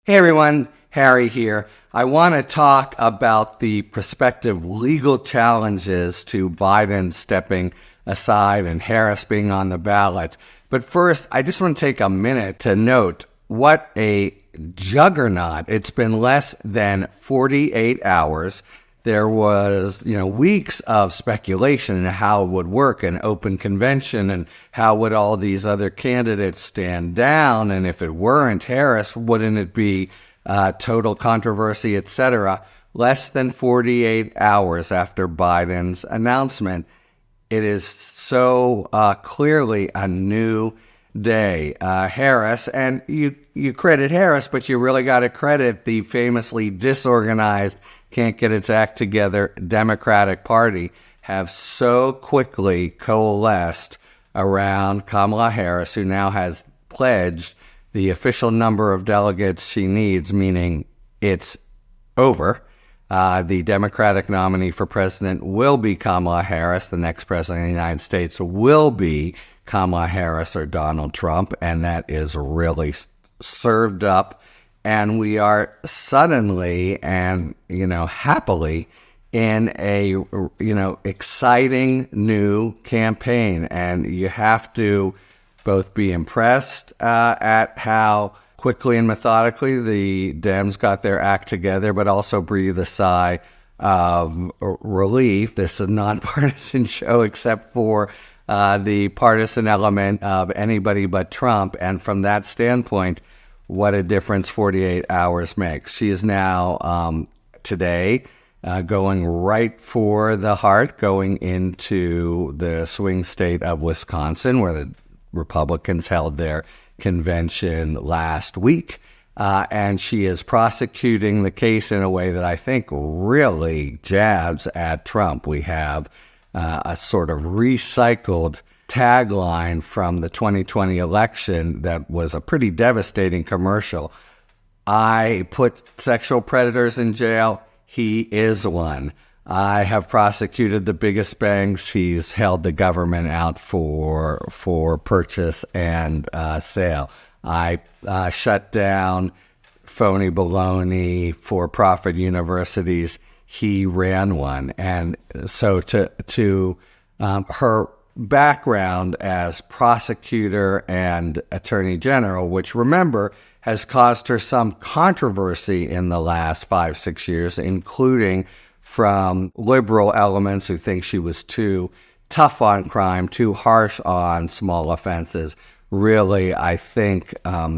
Hey everyone, Harry here. I want to talk about the prospective legal challenges to Biden stepping aside and Harris being on the ballot. But first, I just want to take a minute to note what a juggernaut. It's been less than 48 hours. There was, weeks of speculation in how it would work, an open convention, and how would all these other candidates stand down, and if it weren't Harris, wouldn't it be total controversy, etc. Less than 48 hours after Biden's announcement, it is so clearly a new day. Harris, and you credit Harris, but you really got to credit the famously disorganized, can't get its act together Democratic Party, have so quickly coalesced around Kamala Harris, who now has pledged the official number of delegates she needs, meaning it's over. The Democratic nominee for president will be Kamala Harris. The next president of the United States will be Kamala Harris or Donald Trump, and that is really served up. And we are suddenly and, happily in a, exciting new campaign. And you have to both be impressed at how quickly and methodically the Dems got their act together, but also breathe a sigh of relief. This is a nonpartisan show except for the partisan element of anybody but Trump. And from that standpoint, what a difference 48 hours makes. She is now today going right for the heart, going into the swing state of Wisconsin, where the Republicans held their convention last week. And she is prosecuting the case in a way that I think really jabs at Trump. We have a sort of recycled tagline from the 2020 election that was a pretty devastating commercial. I put sexual predators in jail. He is one. I have prosecuted the biggest banks. He's held the government out for purchase and sale. I shut down phony baloney for-profit universities. He ran one. And so to her background as prosecutor and attorney general, which, remember, has caused her some controversy in the last 5-6 years, including from liberal elements who think she was too tough on crime, too harsh on small offenses, really, I think,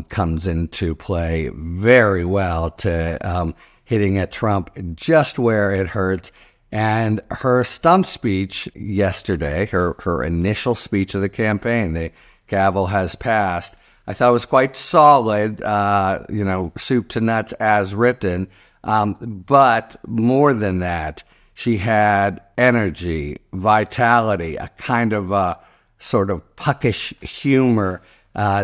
comes into play very well to hitting at Trump just where it hurts. And her stump speech yesterday, her initial speech of the campaign, the gavel has passed, I thought was quite solid, soup to nuts as written. But more than that, she had energy, vitality, a kind of a sort of puckish humor,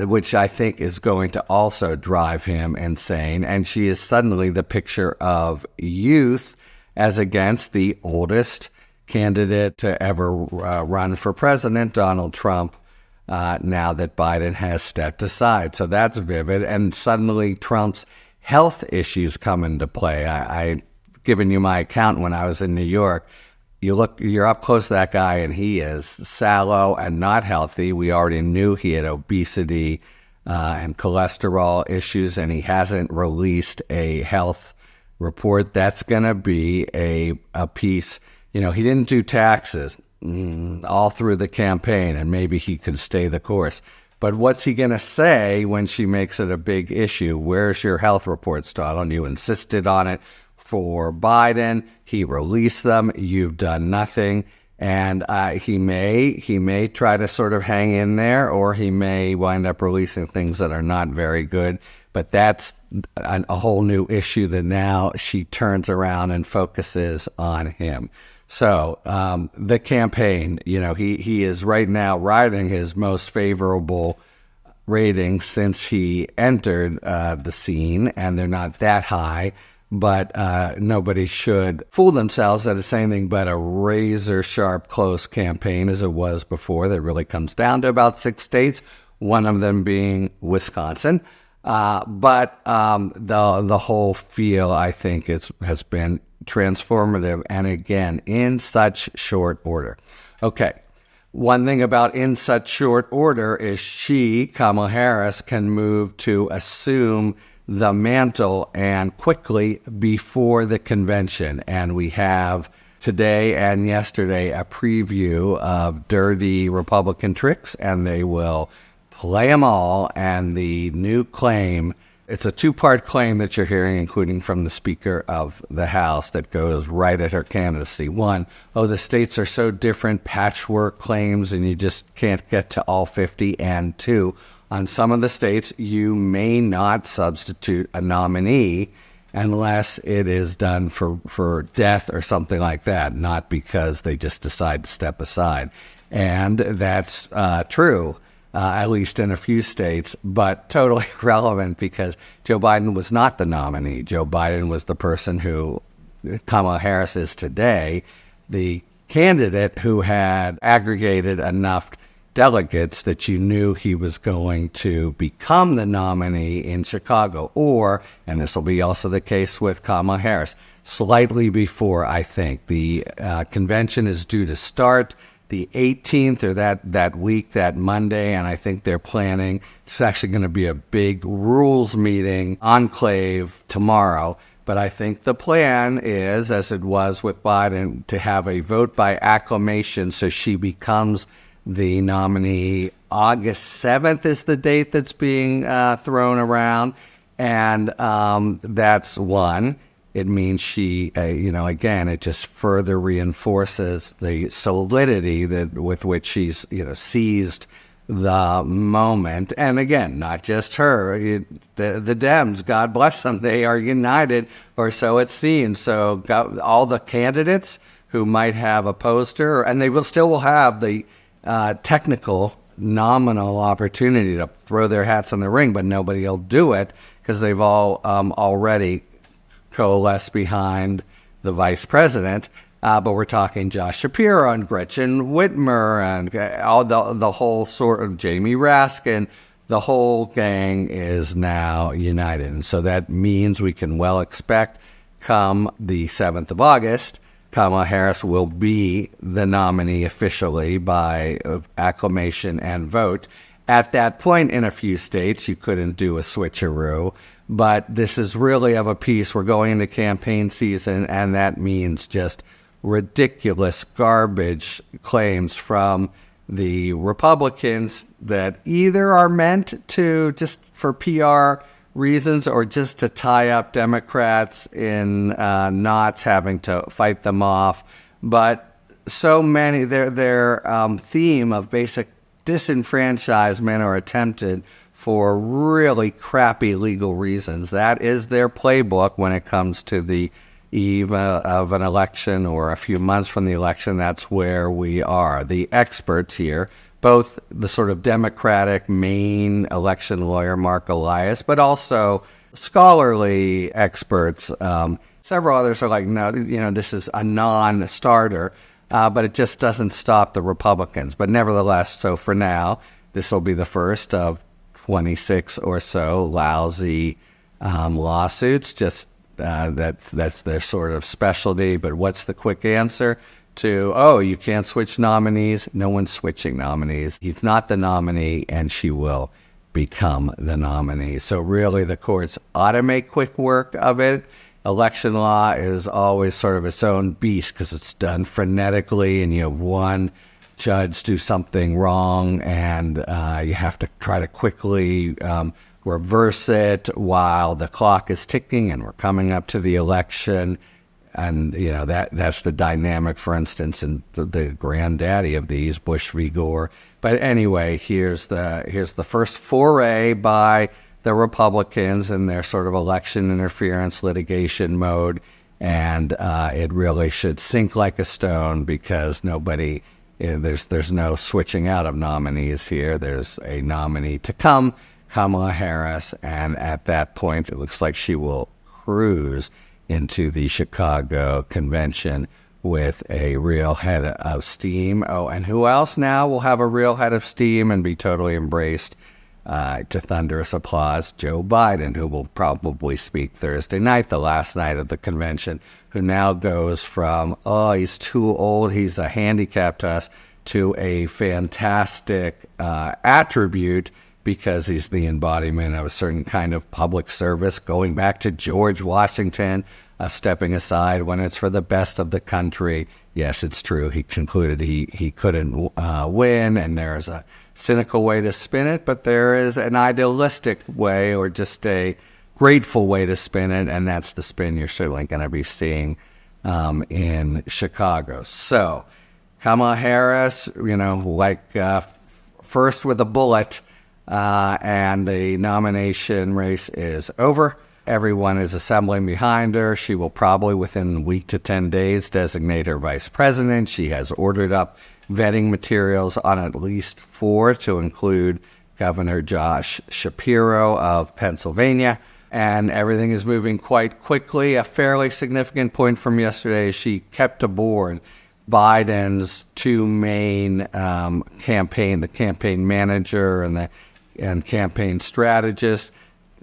which I think is going to also drive him insane. And she is suddenly the picture of youth as against the oldest candidate to ever run for president, Donald Trump, now that Biden has stepped aside. So that's vivid. And suddenly Trump's health issues come into play. I've given you my account when I was in New York. You're up close to that guy, and he is sallow and not healthy. We already knew he had obesity and cholesterol issues, and he hasn't released a health report. That's going to be a piece. He didn't do taxes all through the campaign, and maybe he could stay the course. But what's he going to say when she makes it a big issue? Where's your health reports, Donald? You insisted on it for Biden. He released them. You've done nothing. And he may try to sort of hang in there, or he may wind up releasing things that are not very good. But that's a whole new issue that now she turns around and focuses on him. So the campaign, he is right now riding his most favorable ratings since he entered the scene, and they're not that high. But nobody should fool themselves that it's anything but a razor-sharp, close campaign as it was before. That really comes down to about 6 states, one of them being Wisconsin. But the whole feel, I think, has been transformative, and again, in such short order. Okay, one thing about in such short order is Kamala Harris, can move to assume the mantle and quickly before the convention. And we have today and yesterday a preview of dirty Republican tricks, and they will play them all. And the new claim, it's a two-part claim that you're hearing, including from the Speaker of the House, that goes right at her candidacy. One, the states are so different, patchwork claims, and you just can't get to all 50. And two, on some of the states, you may not substitute a nominee unless it is done for death or something like that, not because they just decide to step aside. And that's true. At least in a few states, but totally irrelevant because Joe Biden was not the nominee. Joe Biden was the person who Kamala Harris is today, the candidate who had aggregated enough delegates that you knew he was going to become the nominee in Chicago, or, and this will be also the case with Kamala Harris, slightly before, I think. The convention is due to start the 18th, or that week, that Monday, and I think they're planning, it's actually going to be a big rules meeting enclave tomorrow. But I think the plan is, as it was with Biden, to have a vote by acclamation so she becomes the nominee. August 7th is the date that's being thrown around, and that's one. It means she, again, it just further reinforces the solidity with which she's, seized the moment. And again, not just her, the Dems, God bless them, they are united, or so it seems. So all the candidates who might have opposed her, and they will have the technical, nominal opportunity to throw their hats in the ring, but nobody will do it because they've all already coalesce behind the vice president, but we're talking Josh Shapiro and Gretchen Whitmer and all the whole sort of Jamie Raskin. The whole gang is now united, and so that means we can well expect come the 7th of August, Kamala Harris will be the nominee officially by acclamation and vote. At that point, in a few states, you couldn't do a switcheroo. But this is really of a piece. We're going into campaign season, and that means just ridiculous garbage claims from the Republicans that either are meant to just for PR reasons or just to tie up Democrats in knots, having to fight them off. But so many, their theme of basic disenfranchisement or attempted for really crappy legal reasons. That is their playbook when it comes to the eve of an election or a few months from the election. That's where we are. The experts here, both the sort of Democratic main election lawyer, Mark Elias, but also scholarly experts. Several others are like, no, this is a non-starter, but it just doesn't stop the Republicans. But nevertheless, so for now, this will be the first of 26 or so lousy lawsuits. Just that's their sort of specialty. But what's the quick answer to, you can't switch nominees? No one's switching nominees. He's not the nominee, and she will become the nominee. So really, the courts ought to make quick work of it. Election law is always sort of its own beast because it's done frenetically, and you have one judge do something wrong, and you have to try to quickly reverse it while the clock is ticking and we're coming up to the election. And that's the dynamic, for instance, in the granddaddy of these, Bush v. Gore. But anyway, here's the first foray by the Republicans in their sort of election interference litigation mode, and it really should sink like a stone because nobody. There's no switching out of nominees here. There's a nominee to come, Kamala Harris, and at that point, it looks like she will cruise into the Chicago convention with a real head of steam. Oh, and who else now will have a real head of steam and be totally embraced to thunderous applause, Joe Biden, who will probably speak Thursday night, the last night of the convention, who now goes from, oh, he's too old, he's a handicap to us, to a fantastic attribute because he's the embodiment of a certain kind of public service, going back to George Washington, stepping aside when it's for the best of the country. Yes, it's true. He concluded he couldn't win, and there's a cynical way to spin it, but there is an idealistic way or just a grateful way to spin it, and that's the spin you're certainly going to be seeing in Chicago. So Kamala Harris, first with a bullet, and the nomination race is over. Everyone is assembling behind her. She will probably, within a week to 10 days, designate her vice president. She has ordered up vetting materials on at least 4, to include Governor Josh Shapiro of Pennsylvania. And everything is moving quite quickly. A fairly significant point from yesterday is she kept aboard Biden's 2 main the campaign manager and campaign strategist.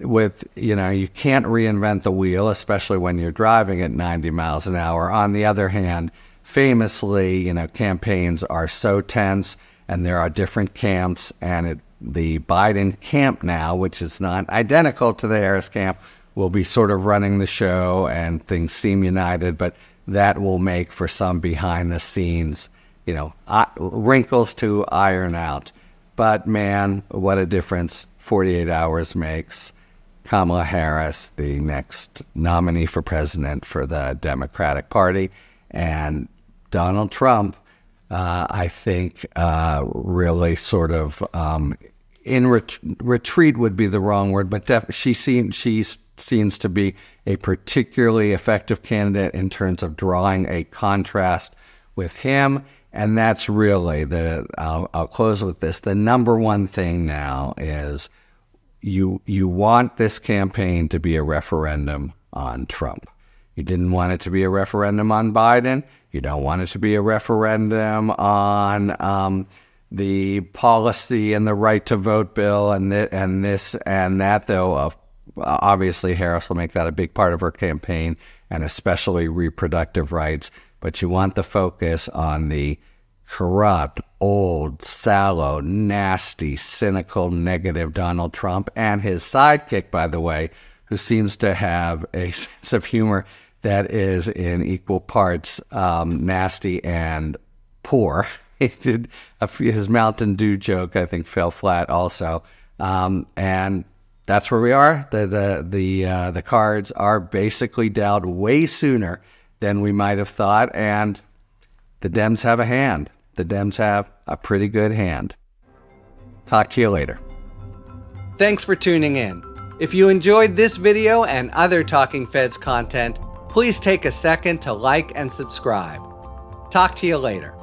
With, you can't reinvent the wheel, especially when you're driving at 90 miles an hour. On the other hand, famously, campaigns are so tense, and there are different camps, and the Biden camp now, which is not identical to the Harris camp, will be sort of running the show, and things seem united, but that will make for some behind the scenes, wrinkles to iron out. But man, what a difference 48 hours makes. Kamala Harris, the next nominee for president for the Democratic Party, and Donald Trump, I think, really sort of in retreat would be the wrong word, but she seems to be a particularly effective candidate in terms of drawing a contrast with him. And that's really I'll close with this. The number one thing now is you want this campaign to be a referendum on Trump. You didn't want it to be a referendum on Biden. You don't want it to be a referendum on the policy and the right to vote bill and this and that, though. Obviously, Harris will make that a big part of her campaign, and especially reproductive rights. But you want the focus on the corrupt, old, sallow, nasty, cynical, negative Donald Trump, and his sidekick, by the way, who seems to have a sense of humor that is in equal parts nasty and poor. His Mountain Dew joke, I think, fell flat also. And that's where we are. The cards are basically dealt way sooner than we might have thought, and the Dems have a hand. The Dems have a pretty good hand. Talk to you later. Thanks for tuning in. If you enjoyed this video and other Talking Feds content, please take a second to like and subscribe. Talk to you later.